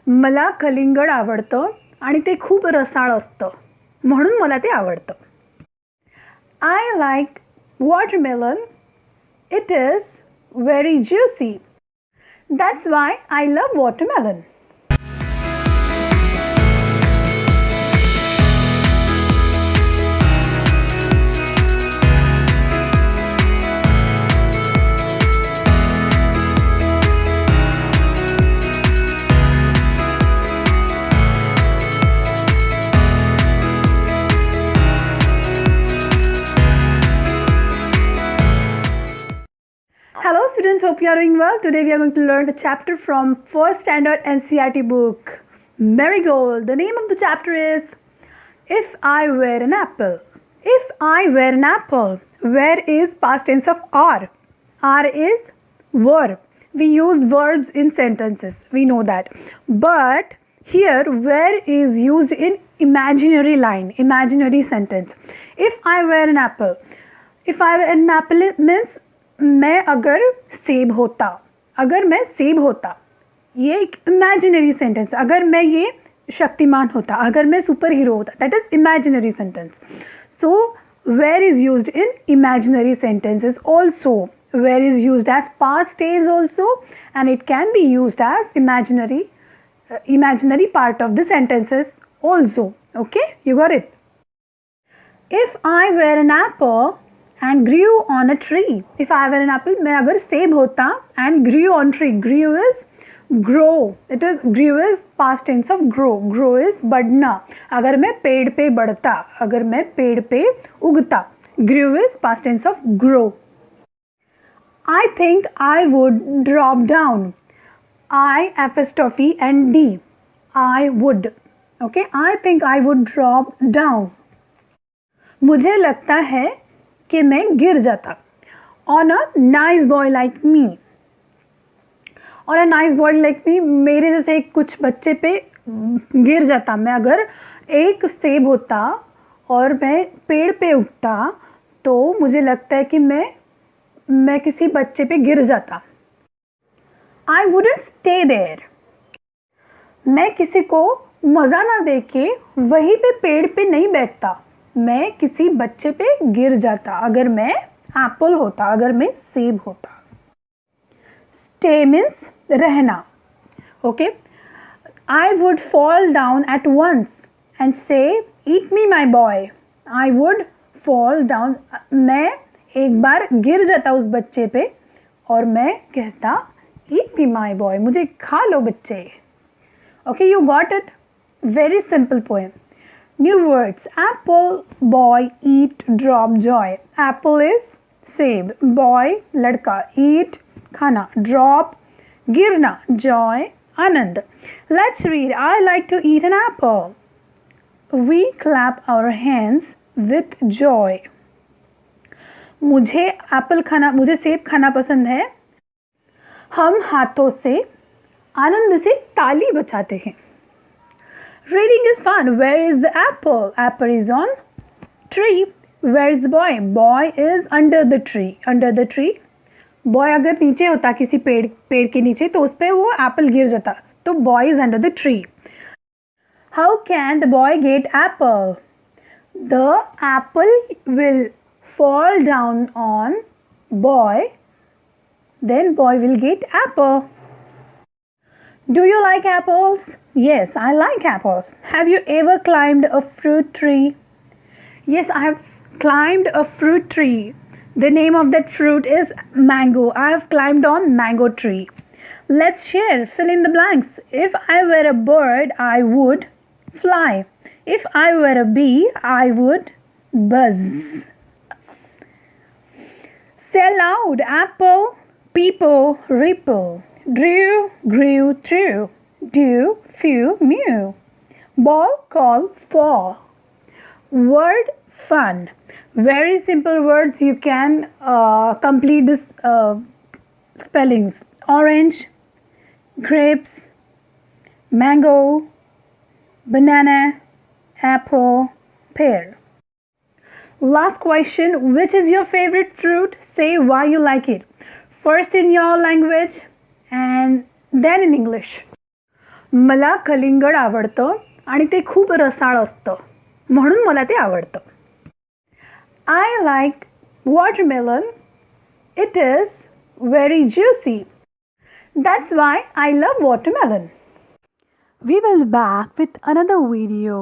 मला कलिंगड आवडतं आणि ते खूप रसाळ असतं म्हणून मला ते आवडतं. I like watermelon. It is very juicy. That's why I love watermelon. Hello students, hope you are doing well. Today we are going to learn a chapter from 1st standard NCERT book, Marigold. The name of the chapter is If I Were an Apple. If I were an apple, where is past tense of are? Are is verb. We use verbs in sentences, we know that. But here where is used in imaginary line, imaginary sentence. If I were an apple. If I were an apple means मैं अगर सेब होता, अगर मैं सेब होता, ये एक इमेजिनरी सेंटेंस. अगर मैं ये शक्तिमान होता, अगर मैं सुपर हीरो होता, that is imaginary sentence. So were is used in imaginary sentences also. Were is used as past tense also and it can be used as imaginary part of the sentences also. Okay, you got it. If I were an apple and grew on a tree. If I were an apple, मैं अगर सेब होता and grew on tree. Grew is grow. It is grew is past tense of grow. Grow is बढ़ना. अगर मैं पेड़ पे बढ़ता, अगर मैं पेड़ पे उगता. Grew is past tense of grow. I think I would drop down. I apostrophe and D. I would. Okay. I think I would drop down. मुझे लगता है कि मैं गिर जाता. On a nice boy like me. और a nice boy like me, मेरे जैसे कुछ बच्चे पे गिर जाता. मैं अगर एक सेब होता और मैं पेड़ पे उगता तो मुझे लगता है कि मैं किसी बच्चे पे गिर जाता. I wouldn't stay there. मैं किसी को मज़ा ना दे के वहीं पे पेड़ पे नहीं बैठता. मैं किसी बच्चे पे गिर जाता अगर मैं एप्पल होता, अगर मैं सेब होता. स्टे मीन्स रहना. Okay. I would fall down at once and say eat me my boy. I would fall down, मैं एक बार गिर जाता उस बच्चे पे और मैं कहता ईट मी माई बॉय, मुझे खा लो बच्चे. Okay, you got it. Very simple poem. New words. Apple, boy, eat, drop, joy. Apple is सेब. Boy, लड़का. Eat, खाना. Drop, गिरना. Joy, Anand. Let's read. I like to eat an apple. We clap our hands with joy. मुझे Apple खाना, मुझे सेब खाना पसंद है. हम हाथों से आनंद से ताली बजाते हैं. Reading is fun. Where is the apple? Apple is on tree. Where is the boy? Boy is under the tree. Under the tree. Boy अगर नीचे होता किसी पेड़ के नीचे तो उस पर वो एप्पल गिर जाता. तो boy is under the tree. How can the boy get apple? The apple will fall down on boy. Then boy will get apple. Do you like apples? Yes, I like apples. Have you ever climbed a fruit tree? Yes, I have climbed a fruit tree. The name of that fruit is mango. I have climbed on mango tree. Let's share. Fill in the blanks. If I were a bird, I would fly. If I were a bee, I would buzz. Say loud. Apple, people, ripple. Drew, grew, true. Do, few, mew. Ball, call, fall. Word, fun. Very simple words. You can complete this spellings. Orange, grapes, mango, banana, apple, pear. Last question. Which is your favorite fruit? Say why you like it. First in your language and then in English. मला कलिंगड आवडतं आणि ते खूप रसाळ असतं म्हणून मला ते आवडतं. I like watermelon. It is very juicy. That's why I love watermelon. We will be back with another video.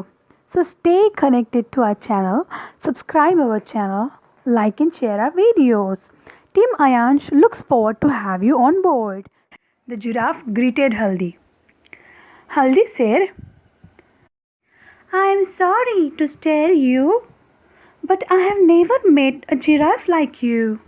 So stay connected to our channel, subscribe our channel, like and share our videos. Team Ayansh looks forward to have you on board. The giraffe greeted Haldi. Haldi said, I am sorry to scare you, but I have never met a giraffe like you.